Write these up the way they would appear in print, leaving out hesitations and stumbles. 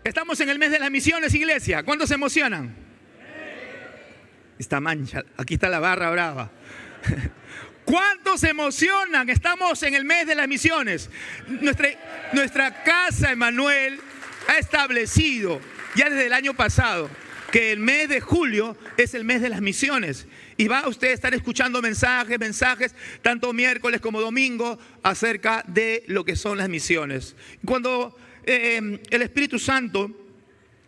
Estamos en el mes de las misiones, iglesia. ¿Cuántos se emocionan? Esta mancha, aquí está la barra brava. ¿Cuántos se emocionan? Estamos en el mes de las misiones. Nuestra casa, Emmanuel, ha establecido ya desde el año pasado que el mes de julio es el mes de las misiones. Y va usted a estar escuchando mensajes, tanto miércoles como domingo, acerca de lo que son las misiones. Cuando el Espíritu Santo,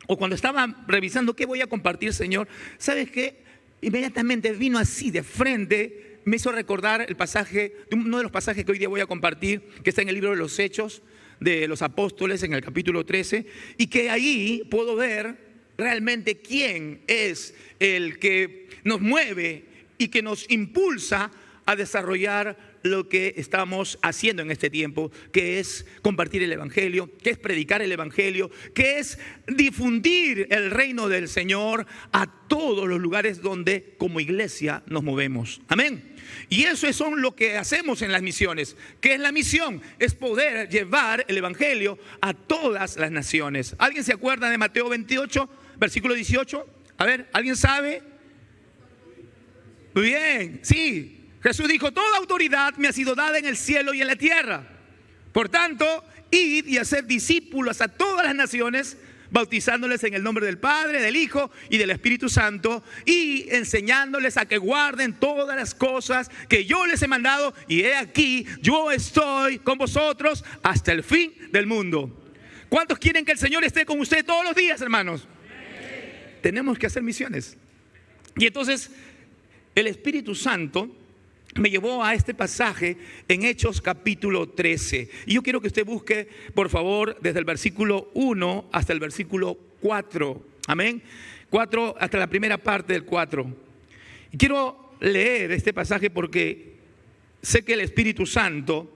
o cuando estaba revisando qué voy a compartir, Señor, ¿sabes qué? Inmediatamente vino así de frente, me hizo recordar el pasaje, uno de los pasajes que hoy día voy a compartir, que está en el libro de los Hechos de los Apóstoles, en el capítulo 13, y que ahí puedo ver realmente quién es el que nos mueve y que nos impulsa a desarrollar lo que estamos haciendo en este tiempo, que es compartir el Evangelio, que es predicar el Evangelio, que es difundir el reino del Señor a todos los lugares donde como iglesia nos movemos. Amén. Y eso es lo que hacemos en las misiones. ¿Qué es la misión? Es poder llevar el Evangelio a todas las naciones. ¿Alguien se acuerda de Mateo 28, versículo 18? A ver, ¿alguien sabe? Muy bien, sí. Jesús dijo: toda autoridad me ha sido dada en el cielo y en la tierra. Por tanto, id y haced discípulos a todas las naciones, bautizándoles en el nombre del Padre, del Hijo y del Espíritu Santo, y enseñándoles a que guarden todas las cosas que yo les he mandado. Y he aquí, yo estoy con vosotros hasta el fin del mundo. ¿Cuántos quieren que el Señor esté con usted todos los días, hermanos? Tenemos que hacer misiones. Y entonces el Espíritu Santo me llevó a este pasaje en Hechos capítulo 13. Y yo quiero que usted busque, por favor, desde el versículo 1 hasta el versículo 4. Amén. 4 hasta la primera parte del 4. Y quiero leer este pasaje porque sé que el Espíritu Santo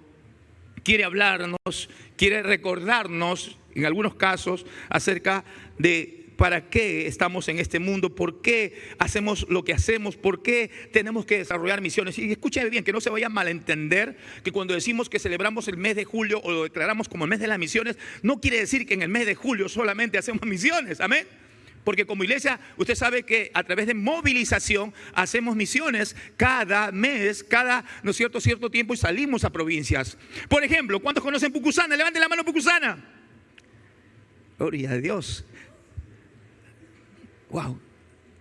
quiere hablarnos, quiere recordarnos, en algunos casos, acerca de para qué estamos en este mundo, por qué hacemos lo que hacemos, por qué tenemos que desarrollar misiones. Y escúcheme bien, que no se vaya a malentender que cuando decimos que celebramos el mes de julio o lo declaramos como el mes de las misiones, no quiere decir que en el mes de julio solamente hacemos misiones. Amén. Porque como iglesia, usted sabe que a través de movilización hacemos misiones cada mes, ¿no es cierto?, cierto tiempo, y salimos a provincias. Por ejemplo, ¿cuántos conocen Pucusana? Levanten la mano, Pucusana. Gloria a Dios. Wow,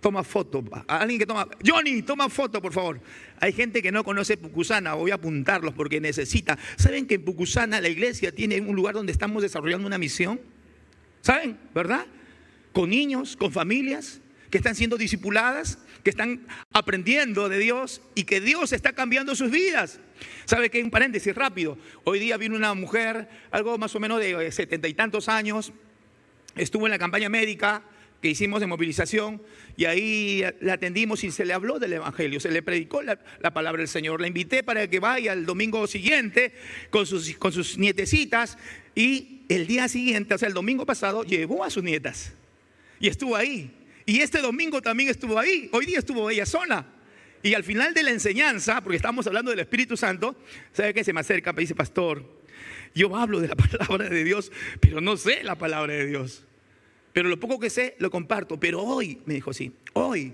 toma foto. Alguien que toma. Johnny, toma foto, por favor. Hay gente que no conoce Pucusana, voy a apuntarlos porque necesita. ¿Saben que en Pucusana la iglesia tiene un lugar donde estamos desarrollando una misión? ¿Saben? ¿Verdad? Con niños, con familias que están siendo discipuladas, que están aprendiendo de Dios y que Dios está cambiando sus vidas. ¿Sabe qué? Un paréntesis rápido. Hoy día vino una mujer, algo más o menos de 70 y tantos años, estuvo en la campaña médica que hicimos de movilización, y ahí la atendimos y se le habló del Evangelio, se le predicó la palabra del Señor. La invité para que vaya el domingo siguiente con sus nietecitas, y el día siguiente, o sea el domingo pasado, llevó a sus nietas y estuvo ahí, y este domingo también estuvo ahí. Hoy día estuvo ella sola, y al final de la enseñanza, porque estamos hablando del Espíritu Santo, ¿sabe qué? Se me acerca y me dice: pastor, yo hablo de la palabra de Dios, pero no sé la palabra de Dios. Pero lo poco que sé lo comparto. Pero hoy, me dijo, sí, hoy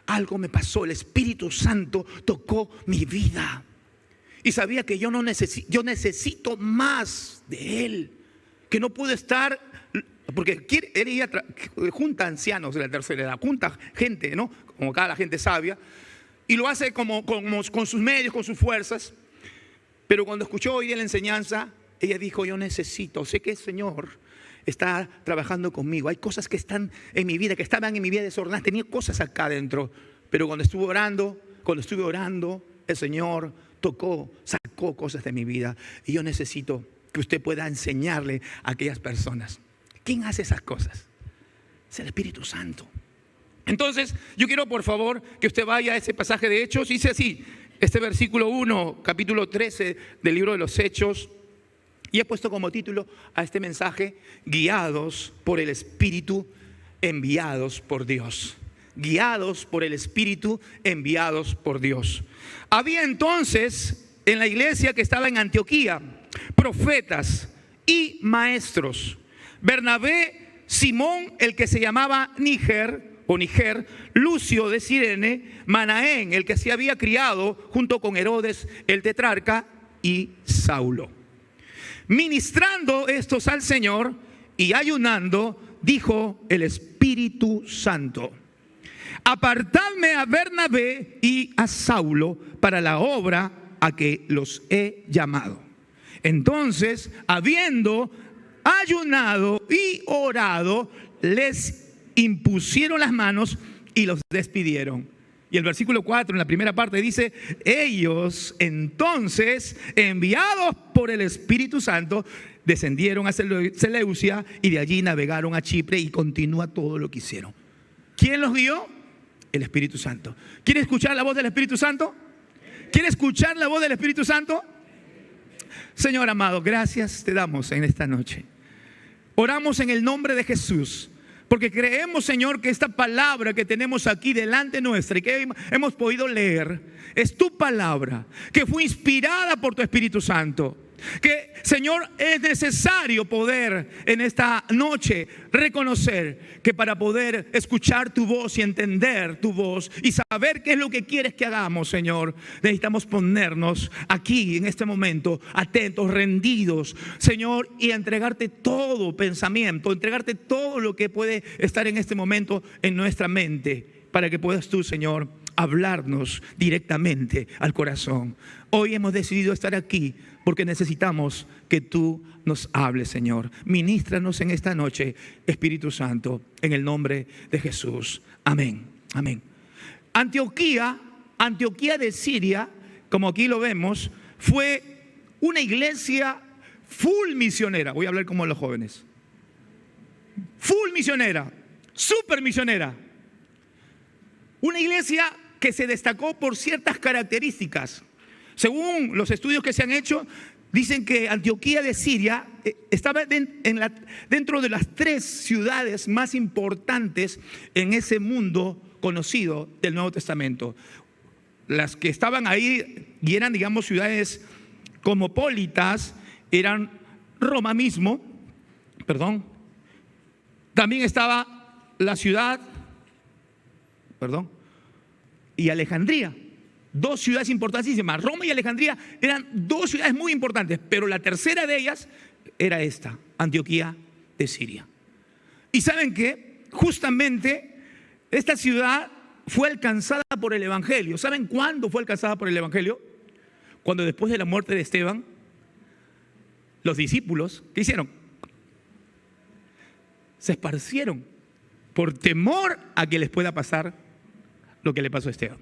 algo me pasó. El Espíritu Santo tocó mi vida. Y sabía que yo necesito más de Él. Que no puedo estar, porque ella junta ancianos de la tercera edad, junta gente, ¿no? Como cada gente sabia. Y lo hace como con sus medios, con sus fuerzas. Pero cuando escuchó hoy día la enseñanza, ella dijo: yo necesito, sé que el Señor está trabajando conmigo. Hay cosas que están en mi vida, que estaban en mi vida desordenadas. Tenía cosas acá adentro, pero cuando estuve orando, el Señor sacó cosas de mi vida. Y yo necesito que usted pueda enseñarle a aquellas personas. ¿Quién hace esas cosas? Es el Espíritu Santo. Entonces, yo quiero, por favor, que usted vaya a ese pasaje de Hechos. Dice así, este versículo 1, capítulo 13 del libro de los Hechos. Y he puesto como título a este mensaje: guiados por el Espíritu, enviados por Dios. Guiados por el Espíritu, enviados por Dios. Había entonces en la iglesia que estaba en Antioquía profetas y maestros: Bernabé, Simón, el que se llamaba Níger, Lucio de Cirene, Manaén, el que se había criado junto con Herodes el tetrarca, y Saulo. Ministrando estos al Señor y ayunando, dijo el Espíritu Santo: apartadme a Bernabé y a Saulo para la obra a que los he llamado. Entonces, habiendo ayunado y orado, les impusieron las manos y los despidieron. Y el versículo 4 en la primera parte dice: ellos entonces, enviados por el Espíritu Santo, descendieron a Seleucia y de allí navegaron a Chipre, y continúa todo lo que hicieron. ¿Quién los guió? El Espíritu Santo. ¿Quiere escuchar la voz del Espíritu Santo? ¿Quiere escuchar la voz del Espíritu Santo? Señor amado, gracias te damos en esta noche. Oramos en el nombre de Jesús, porque creemos, Señor, que esta palabra que tenemos aquí delante nuestra y que hemos podido leer es tu palabra, que fue inspirada por tu Espíritu Santo. Que, Señor, es necesario poder en esta noche reconocer que para poder escuchar tu voz y entender tu voz y saber qué es lo que quieres que hagamos, Señor, necesitamos ponernos aquí en este momento atentos, rendidos, Señor, y entregarte todo pensamiento, entregarte todo lo que puede estar en este momento en nuestra mente, para que puedas tú, Señor, hablarnos directamente al corazón. Hoy hemos decidido estar aquí porque necesitamos que tú nos hables, Señor. Ministranos en esta noche, Espíritu Santo, en el nombre de Jesús. Amén. Amén. Antioquía de Siria, como aquí lo vemos, fue una iglesia full misionera. Voy a hablar como los jóvenes. Full misionera, super misionera. Una iglesia que se destacó por ciertas características. Según los estudios que se han hecho, dicen que Antioquía de Siria estaba dentro de las 3 ciudades más importantes en ese mundo conocido del Nuevo Testamento. Las que estaban ahí y eran, digamos, ciudades cosmopolitas, eran Roma mismo, también estaba la ciudad, y Alejandría. 2 ciudades importantísimas. Roma y Alejandría eran 2 ciudades muy importantes, pero la tercera de ellas era esta, Antioquía de Siria. Y saben que justamente esta ciudad fue alcanzada por el Evangelio. ¿Saben cuándo fue alcanzada por el Evangelio? Cuando después de la muerte de Esteban, los discípulos, ¿qué hicieron? Se esparcieron por temor a que les pueda pasar lo que le pasó a Esteban.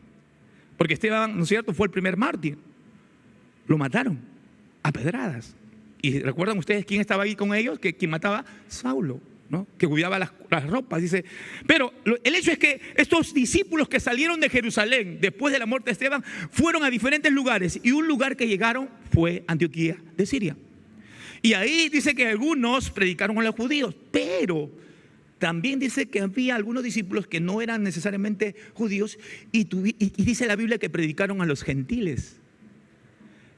Porque Esteban, ¿no es cierto?, fue el primer mártir. Lo mataron a pedradas. Y recuerdan ustedes quién estaba ahí con ellos, que quien mataba, Saulo, ¿no? Que cuidaba las ropas, dice. Pero el hecho es que estos discípulos que salieron de Jerusalén después de la muerte de Esteban fueron a diferentes lugares, y un lugar que llegaron fue Antioquía de Siria. Y ahí dice que algunos predicaron a los judíos, pero también dice que había algunos discípulos que no eran necesariamente judíos, y dice la Biblia que predicaron a los gentiles.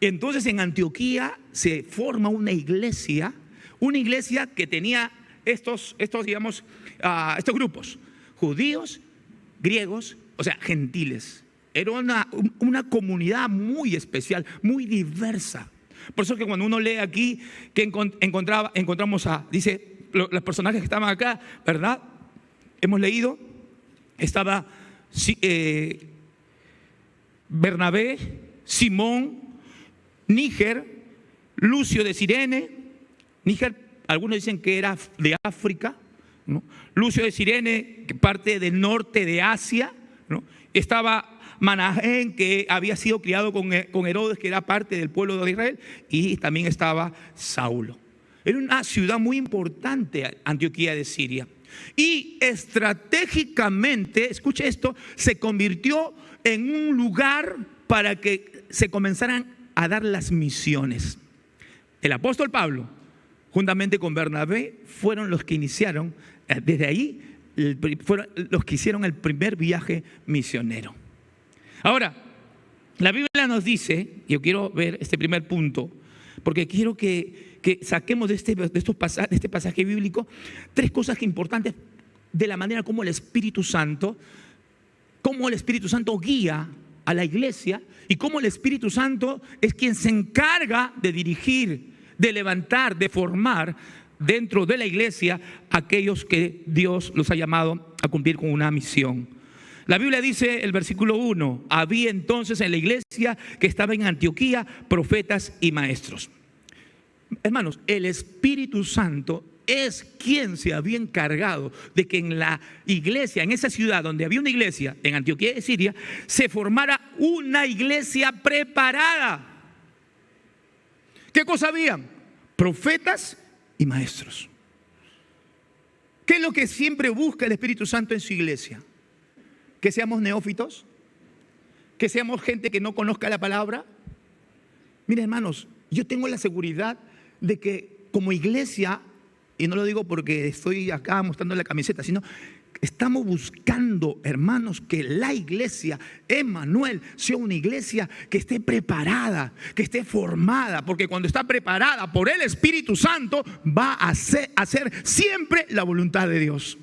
Entonces en Antioquía se forma una iglesia que tenía estos grupos: judíos, griegos, o sea, gentiles. Era una comunidad muy especial, muy diversa. Por eso que cuando uno lee aquí que encontramos dice, los personajes que estaban acá, ¿verdad? Hemos leído, estaba Bernabé, Simón, Níger, Lucio de Cirene. Níger, algunos dicen que era de África, ¿no? Lucio de Cirene, que parte del norte de Asia, ¿no? Estaba Manaén, que había sido criado con Herodes, que era parte del pueblo de Israel, y también estaba Saulo. Era una ciudad muy importante, Antioquía de Siria. Y estratégicamente, escuche esto, se convirtió en un lugar para que se comenzaran a dar las misiones. El apóstol Pablo, juntamente con Bernabé, fueron los que iniciaron, desde ahí, fueron los que hicieron el primer viaje misionero. Ahora, la Biblia nos dice, y yo quiero ver este primer punto, porque quiero que saquemos de este pasaje bíblico 3 cosas importantes de la manera como el Espíritu Santo guía a la iglesia y cómo el Espíritu Santo es quien se encarga de dirigir, de levantar, de formar dentro de la iglesia aquellos que Dios los ha llamado a cumplir con una misión. La Biblia dice, el versículo 1, había entonces en la iglesia que estaba en Antioquía profetas y maestros. Hermanos, el Espíritu Santo es quien se había encargado de que en la iglesia, en esa ciudad donde había una iglesia, en Antioquía de Siria, se formara una iglesia preparada. ¿Qué cosa habían? Profetas y maestros. ¿Qué es lo que siempre busca el Espíritu Santo en su iglesia? Que seamos neófitos, que seamos gente que no conozca la palabra. Miren, hermanos, yo tengo la seguridad de que como iglesia, y no lo digo porque estoy acá mostrando la camiseta, sino estamos buscando, hermanos, que la iglesia Emmanuel sea una iglesia que esté preparada, que esté formada, porque cuando está preparada por el Espíritu Santo va a hacer siempre la voluntad de Dios.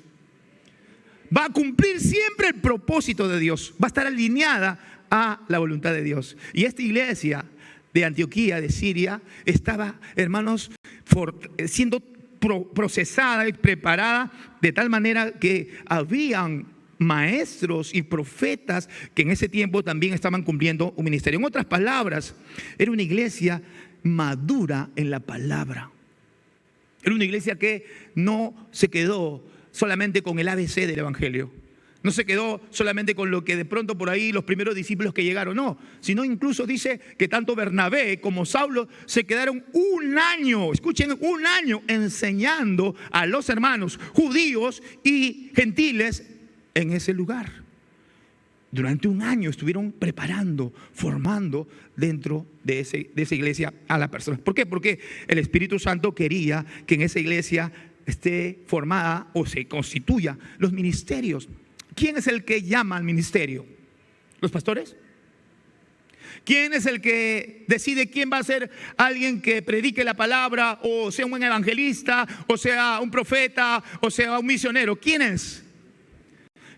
Va a cumplir siempre el propósito de Dios, va a estar alineada a la voluntad de Dios. Y esta iglesia de Antioquía, de Siria, estaba, hermanos, siendo procesada y preparada de tal manera que habían maestros y profetas que en ese tiempo también estaban cumpliendo un ministerio. En otras palabras, era una iglesia madura en la palabra. Era una iglesia que no se quedó solamente con el ABC del evangelio. No se quedó solamente con lo que de pronto por ahí los primeros discípulos que llegaron, no, sino incluso dice que tanto Bernabé como Saulo se quedaron un año, escuchen, un año enseñando a los hermanos judíos y gentiles en ese lugar. Durante un año estuvieron preparando, formando dentro de esa iglesia a las personas. ¿Por qué? Porque el Espíritu Santo quería que en esa iglesia esté formada o se constituya los ministerios. ¿Quién es el que llama al ministerio? ¿Los pastores? ¿Quién es el que decide quién va a ser alguien que predique la palabra, o sea un buen evangelista, o sea un profeta, o sea un misionero? ¿Quién es?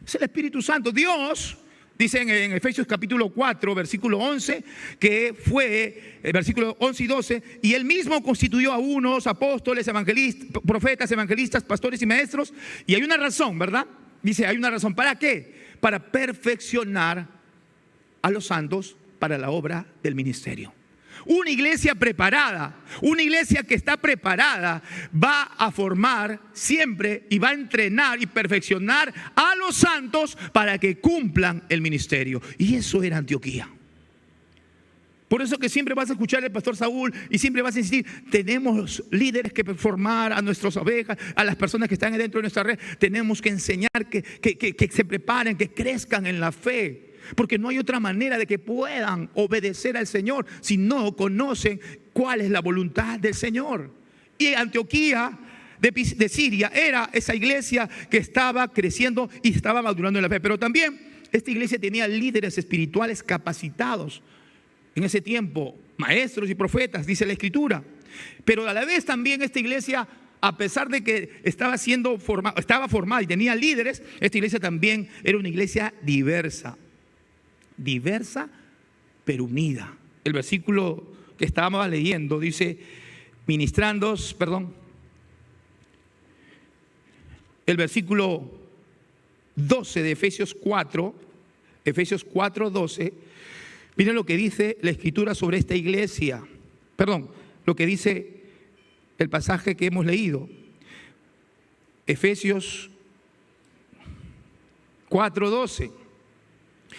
Es el Espíritu Santo. Dios dice en Efesios capítulo 4, versículo 11, que fue, versículo 11 y 12, y Él mismo constituyó a unos apóstoles, evangelistas, profetas, evangelistas, pastores y maestros. Y hay una razón, ¿verdad? Dice, hay una razón. ¿Para qué? Para perfeccionar a los santos para la obra del ministerio. Una iglesia preparada, una iglesia que está preparada, va a formar siempre y va a entrenar y perfeccionar a los santos para que cumplan el ministerio. Y eso era Antioquía. Por eso que siempre vas a escuchar al pastor Saúl y siempre vas a insistir, tenemos líderes que formar a nuestras ovejas, a las personas que están dentro de nuestra red. Tenemos que enseñar que se preparen, que crezcan en la fe. Porque no hay otra manera de que puedan obedecer al Señor si no conocen cuál es la voluntad del Señor. Y Antioquía de Siria era esa iglesia que estaba creciendo y estaba madurando en la fe. Pero también esta iglesia tenía líderes espirituales capacitados. En ese tiempo, maestros y profetas, dice la Escritura. Pero a la vez también esta iglesia, a pesar de que estaba formada y tenía líderes, esta iglesia también era una iglesia diversa. Diversa, pero unida. El versículo que estábamos leyendo dice, el versículo 12 de Efesios 4, Efesios 4, 12, miren lo que dice la Escritura sobre esta iglesia. Lo que dice el pasaje que hemos leído. Efesios 4, 12.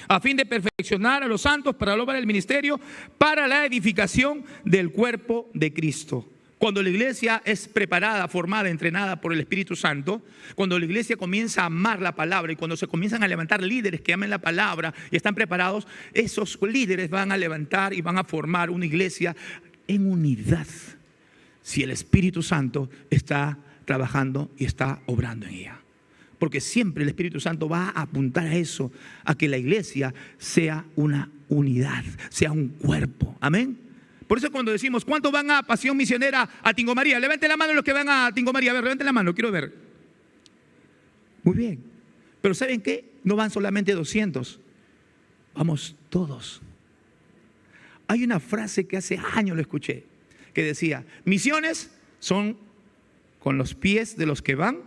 A fin de perfeccionar a los santos para la obra del ministerio, para la edificación del cuerpo de Cristo. Cuando la iglesia es preparada, formada, entrenada por el Espíritu Santo, cuando la iglesia comienza a amar la palabra y cuando se comienzan a levantar líderes que amen la palabra y están preparados, esos líderes van a levantar y van a formar una iglesia en unidad, si el Espíritu Santo está trabajando y está obrando en ella. Porque siempre el Espíritu Santo va a apuntar a eso, a que la iglesia sea una unidad, sea un cuerpo. Amén. Por eso cuando decimos, ¿cuántos van a Pasión Misionera a Tingo María? Levanten la mano los que van a Tingo María. A ver, levanten la mano, quiero ver. Muy bien. Pero ¿saben qué? No van solamente 200. Vamos todos. Hay una frase que hace años lo escuché, que decía, misiones son con los pies de los que van,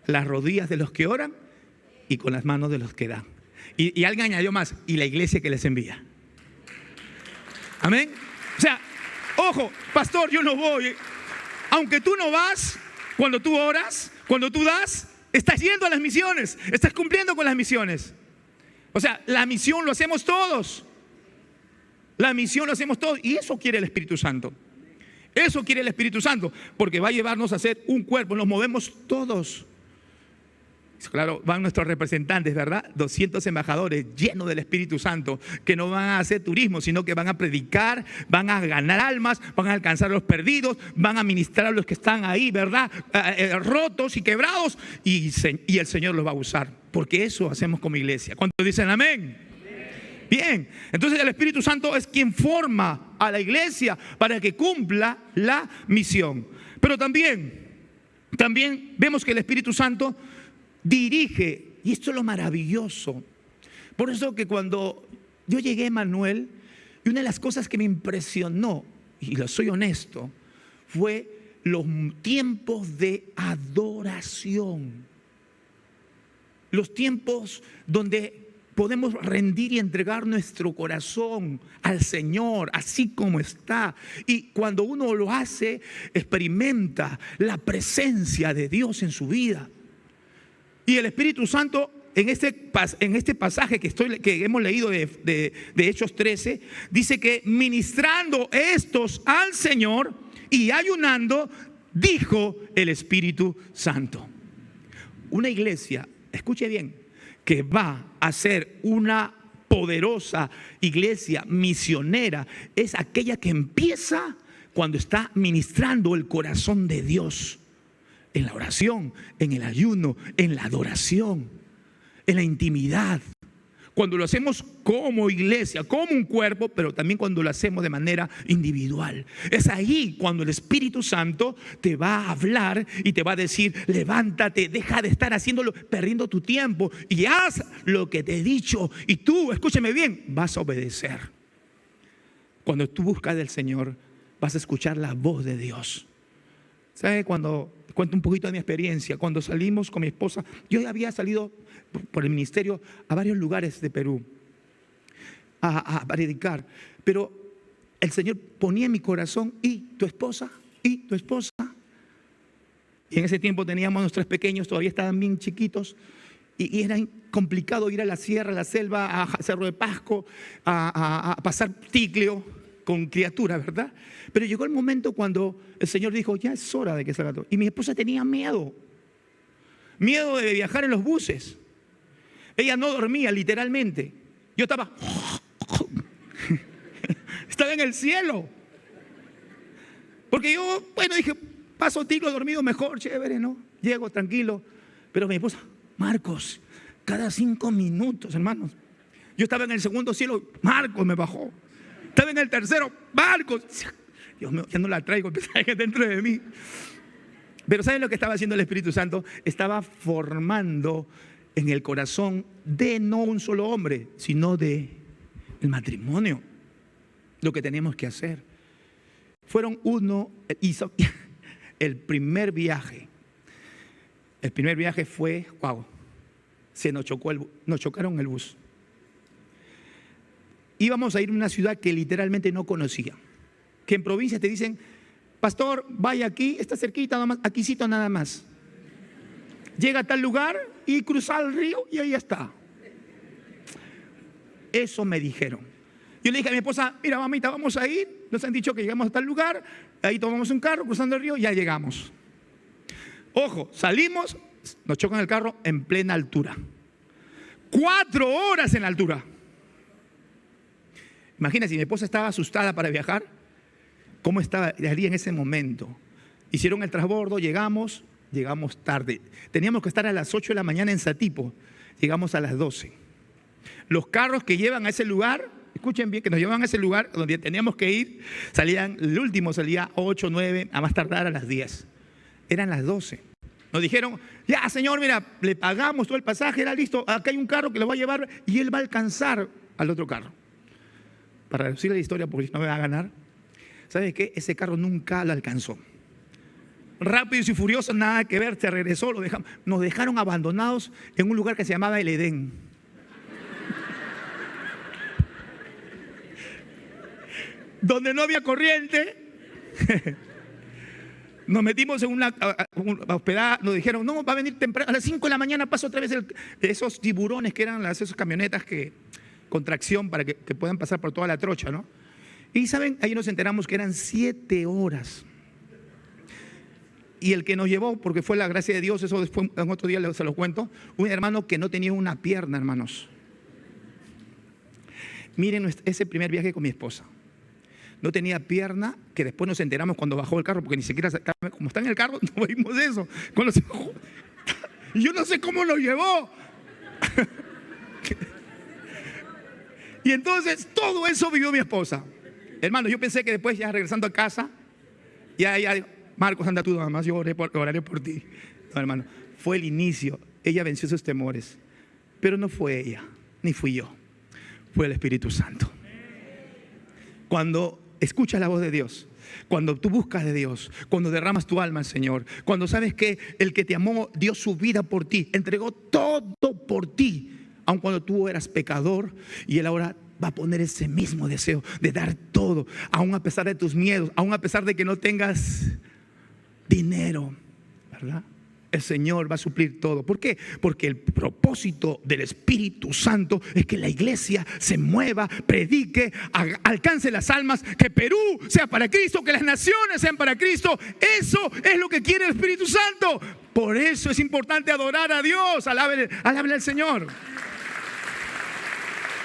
las rodillas de los que oran y con las manos de los que dan. Y alguien añadió más, y la iglesia que les envía. Amén. O sea, ojo, pastor, yo no voy. Aunque tú no vas, cuando tú oras, cuando tú das, estás yendo a las misiones, estás cumpliendo con las misiones. O sea, la misión lo hacemos todos. La misión lo hacemos todos. Y eso quiere el Espíritu Santo. Eso quiere el Espíritu Santo, porque va a llevarnos a ser un cuerpo. Nos movemos todos. Claro, van nuestros representantes, ¿verdad? 200 embajadores llenos del Espíritu Santo, que no van a hacer turismo, sino que van a predicar, van a ganar almas, van a alcanzar a los perdidos, van a ministrar a los que están ahí, ¿verdad? Rotos y quebrados, y el Señor los va a usar, porque eso hacemos como iglesia. ¿Cuántos dicen amén? Bien, entonces el Espíritu Santo es quien forma a la iglesia para que cumpla la misión. Pero también vemos que el Espíritu Santo dirige, y esto es lo maravilloso. Por eso que cuando yo llegué a Emanuel, y una de las cosas que me impresionó, y lo soy honesto, fue los tiempos de adoración. Los tiempos donde podemos rendir y entregar nuestro corazón al Señor, así como está. Y cuando uno lo hace, experimenta la presencia de Dios en su vida. Y el Espíritu Santo, en este pasaje que hemos leído de Hechos 13, dice que ministrando estos al Señor y ayunando, dijo el Espíritu Santo. Una iglesia, escuche bien, que va a ser una poderosa iglesia misionera, es aquella que empieza cuando está ministrando el corazón de Dios. En la oración, en el ayuno, en la adoración, en la intimidad. Cuando lo hacemos como iglesia, como un cuerpo, pero también cuando lo hacemos de manera individual. Es ahí cuando el Espíritu Santo te va a hablar y te va a decir, levántate, deja de estar haciéndolo, perdiendo tu tiempo y haz lo que te he dicho. Y tú, escúchame bien, vas a obedecer. Cuando tú buscas del Señor, vas a escuchar la voz de Dios. ¿Sabe? Cuando cuento un poquito de mi experiencia, cuando salimos con mi esposa, yo había salido por el ministerio a varios lugares de Perú a predicar, pero el Señor ponía en mi corazón, ¿y tu esposa? ¿Y tu esposa? Y en ese tiempo teníamos nuestros pequeños, todavía estaban bien chiquitos, y era complicado ir a la sierra, a la selva, a Cerro de Pasco, a pasar Ticlio con criaturas, ¿verdad? Pero llegó el momento cuando el Señor dijo, ya es hora de que salga todo. Y mi esposa tenía miedo de viajar en los buses. Ella no dormía, literalmente. Yo estaba en el cielo. Porque yo, dije, paso Ticlo dormido mejor, chévere, ¿no? Llego tranquilo. Pero mi esposa, Marcos, cada 5 minutos, hermanos. Yo estaba en el segundo cielo, Marcos me bajó. Estaba en el tercero, Marcos. Dios mío, ya no la traigo, que dentro de mí. Pero ¿saben lo que estaba haciendo el Espíritu Santo? Estaba formando en el corazón de no un solo hombre, sino de el matrimonio. Lo que teníamos que hacer. Hizo el primer viaje. El primer viaje fue, nos chocaron el bus. Íbamos a ir a una ciudad que literalmente no conocía. Que en provincias te dicen, pastor, vaya aquí, está cerquita, nada más, aquícito nada más. Llega a tal lugar y cruza el río y ahí está. Eso me dijeron. Yo le dije a mi esposa, mira mamita, vamos a ir. Nos han dicho que llegamos a tal lugar, ahí tomamos un carro, cruzando el río, ya llegamos. Ojo, salimos, nos chocan el carro en plena altura. 4 horas en la altura. Imagínense, si mi esposa estaba asustada para viajar, ¿cómo estaría en ese momento? Hicieron el transbordo, llegamos tarde. Teníamos que estar a las 8 de la mañana en Satipo, llegamos a las 12. Los carros que llevan a ese lugar escuchen bien, que nos llevaban a ese lugar donde teníamos que ir. El último salía 8, 9, a más tardar a las 10. Eran las 12. Nos dijeron, ya señor, mira, le pagamos todo el pasaje, era listo, acá hay un carro que lo va a llevar y él va a alcanzar al otro carro. Para reducir la historia, porque si no me va a ganar, ¿sabes qué? Ese carro nunca lo alcanzó. Rápidos y Furiosos, nada que ver, se regresó, nos dejaron abandonados en un lugar que se llamaba el Edén. Donde no había corriente. Nos metimos en una hospedada, nos dijeron, no, va a venir temprano, a las 5 de la mañana pasa otra vez esos tiburones que eran esas camionetas con tracción para que puedan pasar por toda la trocha, ¿no? Y saben, ahí nos enteramos que eran 7 horas. Y el que nos llevó, porque fue la gracia de Dios, eso después en otro día se los cuento, un hermano que no tenía una pierna, hermanos. Miren ese primer viaje con mi esposa. No tenía pierna, que después nos enteramos cuando bajó el carro, porque ni siquiera, como está en el carro, no vimos eso. Cuando se bajó, yo no sé cómo lo llevó. Y entonces todo eso vivió mi esposa. Hermano, yo pensé que después ya regresando a casa, ya, Marcos, anda tú nada más, yo oraré por ti. No, hermano, fue el inicio. Ella venció sus temores. Pero no fue ella, ni fui yo. Fue el Espíritu Santo. Cuando escuchas la voz de Dios, cuando tú buscas de Dios, cuando derramas tu alma al Señor, cuando sabes que el que te amó dio su vida por ti, entregó todo por ti, aun cuando tú eras pecador, y Él ahora va a poner ese mismo deseo de dar todo, aun a pesar de tus miedos, aun a pesar de que no tengas dinero, ¿verdad? El Señor va a suplir todo. ¿Por qué? Porque el propósito del Espíritu Santo es que la iglesia se mueva, predique, alcance las almas, que Perú sea para Cristo, que las naciones sean para Cristo. Eso es lo que quiere el Espíritu Santo. Por eso es importante adorar a Dios. Alábenle al Señor.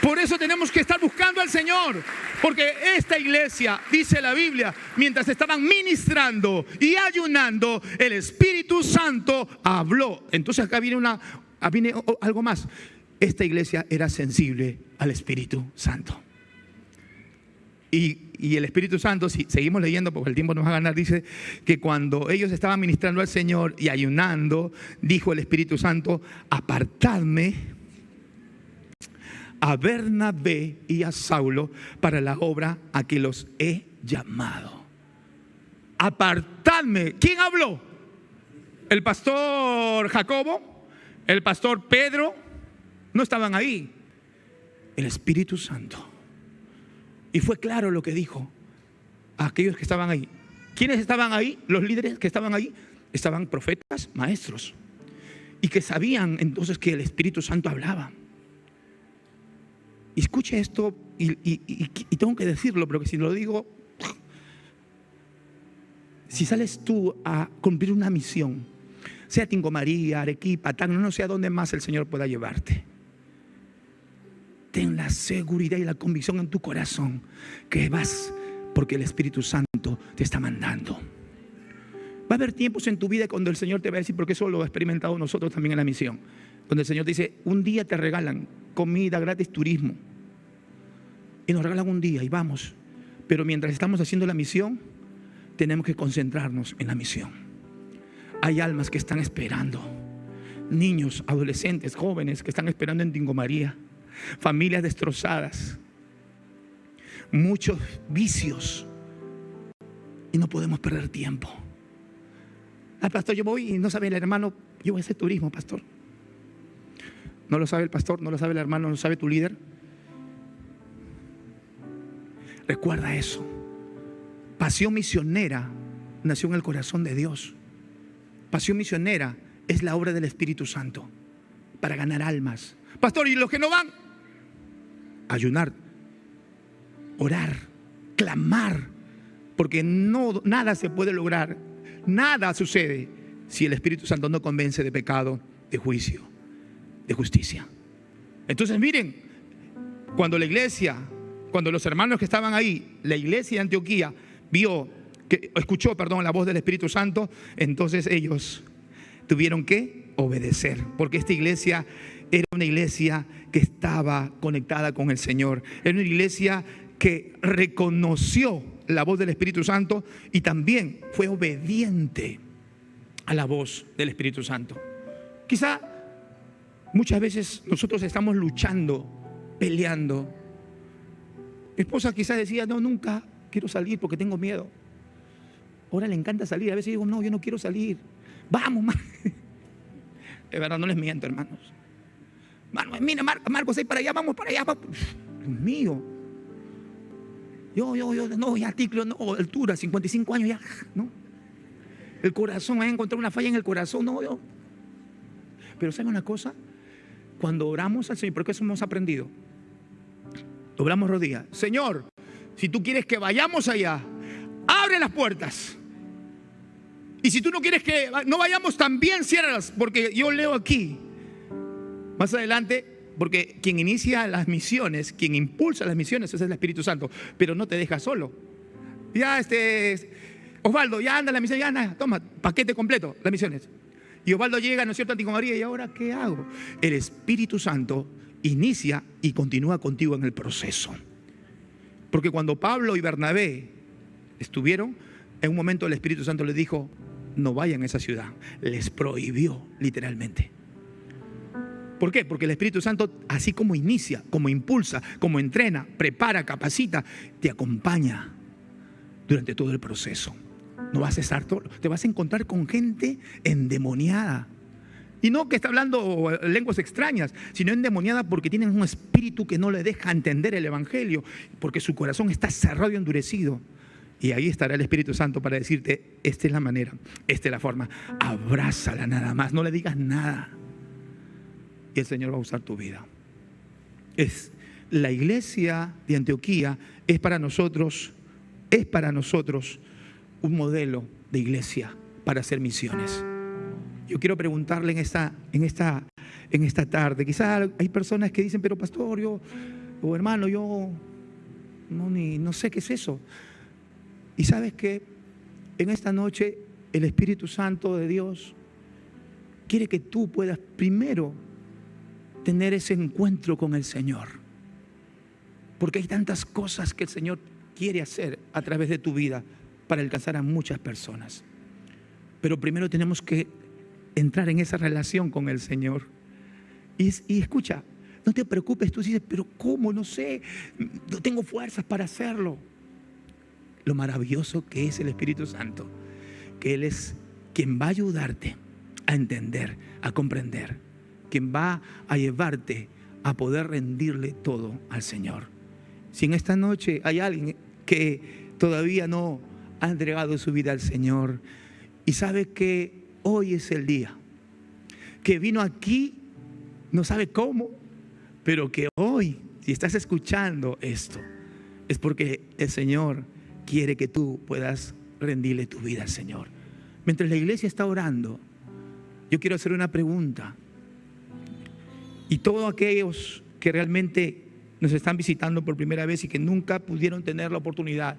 Por eso tenemos que estar buscando al Señor. Porque esta iglesia, dice la Biblia, mientras estaban ministrando y ayunando, el Espíritu Santo habló. Entonces acá viene algo más. Esta iglesia era sensible al Espíritu Santo. Y el Espíritu Santo, si seguimos leyendo porque el tiempo nos va a ganar, dice que cuando ellos estaban ministrando al Señor y ayunando, dijo el Espíritu Santo, apartadme a Bernabé y a Saulo para la obra a que los he llamado. Apartadme. ¿Quién habló? El pastor Jacobo, el pastor Pedro, no estaban ahí. El Espíritu Santo. Y fue claro lo que dijo a aquellos que estaban ahí. ¿Quiénes estaban ahí? Los líderes que estaban ahí estaban profetas, maestros, y que sabían entonces que el Espíritu Santo hablaba. Y escuche esto, y tengo que decirlo, pero que si lo digo, si sales tú a cumplir una misión, sea Tingo María, Arequipa, Tacna, no sé a dónde más el Señor pueda llevarte, ten la seguridad y la convicción en tu corazón que vas porque el Espíritu Santo te está mandando. Va a haber tiempos en tu vida cuando el Señor te va a decir, porque eso lo hemos experimentado nosotros también en la misión, donde el Señor te dice, un día te regalan comida gratis, turismo, y nos regalan un día y vamos, pero mientras estamos haciendo la misión tenemos que concentrarnos en la misión. Hay almas que están esperando, niños, adolescentes, jóvenes que están esperando en Tingo María, familias destrozadas, muchos vicios, y no podemos perder tiempo. Pastor, yo voy y no sabe el hermano, yo voy a hacer turismo, pastor. No lo sabe el pastor, no lo sabe el hermano, no lo sabe tu líder. Recuerda eso. Pasión misionera nació en el corazón de Dios. Pasión misionera es la obra del Espíritu Santo para ganar almas. Pastor, ¿y los que no van? Ayunar, orar, clamar, porque nada se puede lograr, nada sucede si el Espíritu Santo no convence de pecado, de juicio, de justicia. Entonces miren, cuando los hermanos que estaban ahí, la iglesia de Antioquía escuchó la voz del Espíritu Santo, entonces ellos tuvieron que obedecer, porque esta iglesia era una iglesia que estaba conectada con el Señor. Era una iglesia que reconoció la voz del Espíritu Santo y también fue obediente a la voz del Espíritu Santo. Quizá muchas veces nosotros estamos luchando, peleando. Mi esposa quizás decía, no, nunca quiero salir porque tengo miedo. Ahora le encanta salir. A veces digo, no, yo no quiero salir. Vamos, de verdad, no les miento, hermanos. Mira, Marcos, ahí para allá, vamos para allá. Vamos. Dios mío. Yo, no, ya ticlo, no, altura, 55 años ya, no. El corazón, me voy a encontrar una falla en el corazón, no, yo. Pero ¿saben una cosa? Cuando oramos al Señor, porque eso hemos aprendido, doblamos rodillas. Señor, si tú quieres que vayamos allá, abre las puertas. Y si tú no quieres que no vayamos, también ciérralas, porque yo leo aquí, más adelante, porque quien inicia las misiones, quien impulsa las misiones, ese es el Espíritu Santo, pero no te deja solo. Ya Osvaldo, ya anda la misión, ya anda, toma, paquete completo, las misiones. Y Osvaldo llega, ¿no es cierto?, a Anticomaría, ¿y ahora qué hago? El Espíritu Santo inicia y continúa contigo en el proceso. Porque cuando Pablo y Bernabé estuvieron, en un momento el Espíritu Santo les dijo, no vayan a esa ciudad. Les prohibió literalmente. ¿Por qué? Porque el Espíritu Santo, así como inicia, como impulsa, como entrena, prepara, capacita, te acompaña durante todo el proceso. No vas a estar todo, te vas a encontrar con gente endemoniada. Y no que está hablando lenguas extrañas, sino endemoniada porque tienen un espíritu que no le deja entender el Evangelio, porque su corazón está cerrado y endurecido. Y ahí estará el Espíritu Santo para decirte, esta es la manera, esta es la forma. Abrázala nada más, no le digas nada. Y el Señor va a usar tu vida. La iglesia de Antioquía es para nosotros un modelo de iglesia para hacer misiones. Yo quiero preguntarle en esta tarde, quizás hay personas que dicen, pero pastor, o hermano, yo no sé qué es eso. Y sabes que en esta noche el Espíritu Santo de Dios quiere que tú puedas primero tener ese encuentro con el Señor. Porque hay tantas cosas que el Señor quiere hacer a través de tu vida para alcanzar a muchas personas. Pero primero tenemos que entrar en esa relación con el Señor. Y escucha, no te preocupes, tú dices, pero ¿cómo? No sé, no tengo fuerzas para hacerlo. Lo maravilloso que es el Espíritu Santo, que Él es quien va a ayudarte a entender, a comprender, quien va a llevarte a poder rendirle todo al Señor. Si en esta noche hay alguien que todavía no ha entregado su vida al Señor y sabe que hoy es el día, que vino aquí, no sabe cómo, pero que hoy, si estás escuchando esto, es porque el Señor quiere que tú puedas rendirle tu vida al Señor. Mientras la iglesia está orando, yo quiero hacer una pregunta. Y todos aquellos que realmente nos están visitando por primera vez y que nunca pudieron tener la oportunidad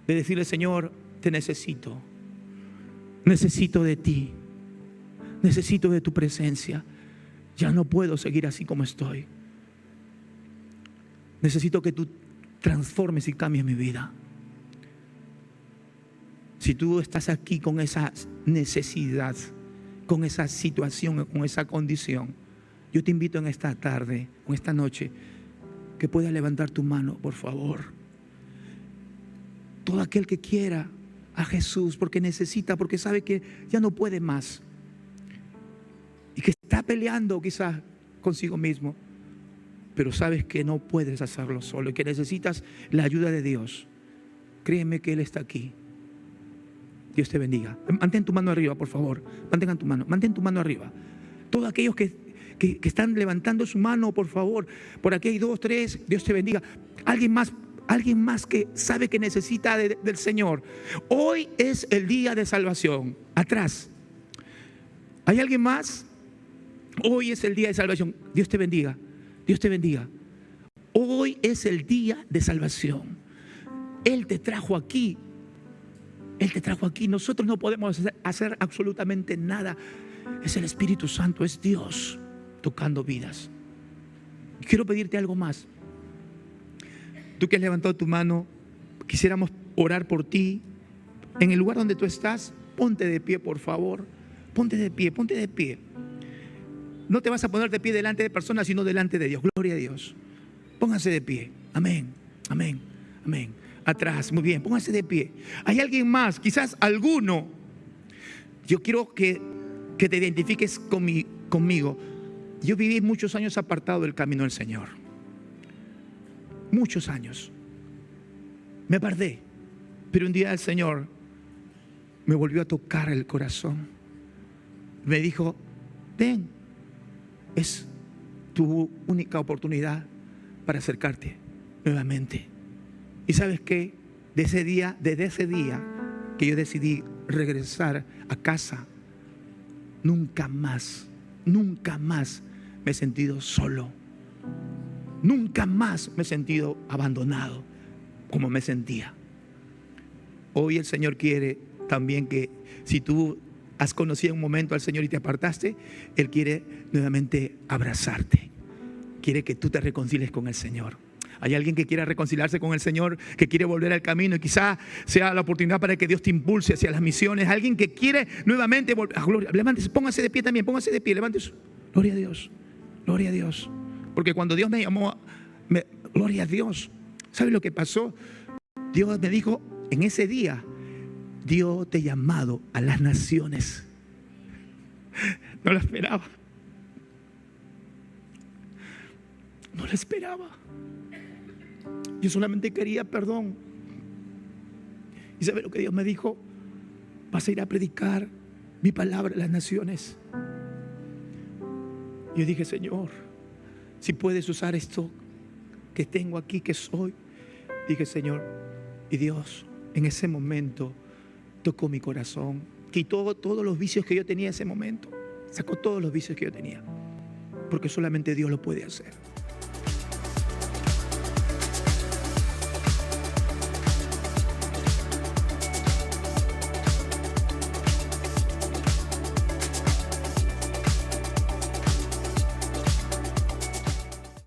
de decirle, Señor, te necesito. Necesito de ti. Necesito de tu presencia. Ya no puedo seguir así como estoy. Necesito que tú transformes y cambies mi vida. Si tú estás aquí con esa necesidad, con esa situación, con esa condición, yo te invito en esta tarde, o esta noche, que puedas levantar tu mano, por favor. Todo aquel que quiera a Jesús, porque necesita, porque sabe que ya no puede más, y que está peleando quizás consigo mismo, pero sabes que no puedes hacerlo solo y que necesitas la ayuda de Dios. Créeme que Él está aquí. Dios te bendiga. Mantén tu mano arriba, por favor. Mantén tu mano arriba. Todos aquellos que están levantando su mano, por favor. Por aquí hay 2, 3. Dios te bendiga. Alguien más que sabe que necesita del Señor. Hoy es el día de salvación. Atrás. ¿Hay alguien más? Hoy es el día de salvación. Dios te bendiga. Dios te bendiga. Hoy es el día de salvación. Él te trajo aquí. Él te trajo aquí. Nosotros no podemos hacer absolutamente nada. Es el Espíritu Santo, es Dios tocando vidas. Quiero pedirte algo más. Tú que has levantado tu mano, quisiéramos orar por ti. En el lugar donde tú estás, ponte de pie, por favor. Ponte de pie, ponte de pie. No te vas a poner de pie delante de personas, sino delante de Dios. Gloria a Dios. Póngase de pie. Amén, amén, amén. Atrás, muy bien, póngase de pie. ¿Hay alguien más? Quizás alguno. Yo quiero que te identifiques conmigo. Yo viví muchos años apartado del camino del Señor. Muchos años. Me aparté. Pero un día el Señor me volvió a tocar el corazón. Me dijo, ven, es tu única oportunidad para acercarte nuevamente. ¿Y sabes qué? Desde ese día que yo decidí regresar a casa, nunca más me he sentido solo. Nunca más me he sentido abandonado como me sentía. Hoy el Señor quiere también que si tú has conocido un momento al Señor y te apartaste, Él quiere nuevamente abrazarte. Quiere que tú te reconcilies con el Señor. Hay alguien que quiera reconciliarse con el Señor, que quiere volver al camino y quizá sea la oportunidad para que Dios te impulse hacia las misiones. Alguien que quiere nuevamente volver. Levántese, póngase de pie también, póngase de pie, levántese. Gloria a Dios, gloria a Dios. Porque cuando Dios me llamó, gloria a Dios. ¿Sabe lo que pasó? Dios me dijo en ese día, Dios te ha llamado a las naciones. No lo esperaba. No lo esperaba. Yo solamente quería perdón. ¿Y sabe lo que Dios me dijo? Vas a ir a predicar mi palabra a las naciones. Y yo dije, Señor, si puedes usar esto que tengo aquí, que soy. Dije, Señor, y Dios en ese momento tocó mi corazón, quitó todos los vicios que yo tenía en ese momento, sacó todos los vicios que yo tenía, porque solamente Dios lo puede hacer.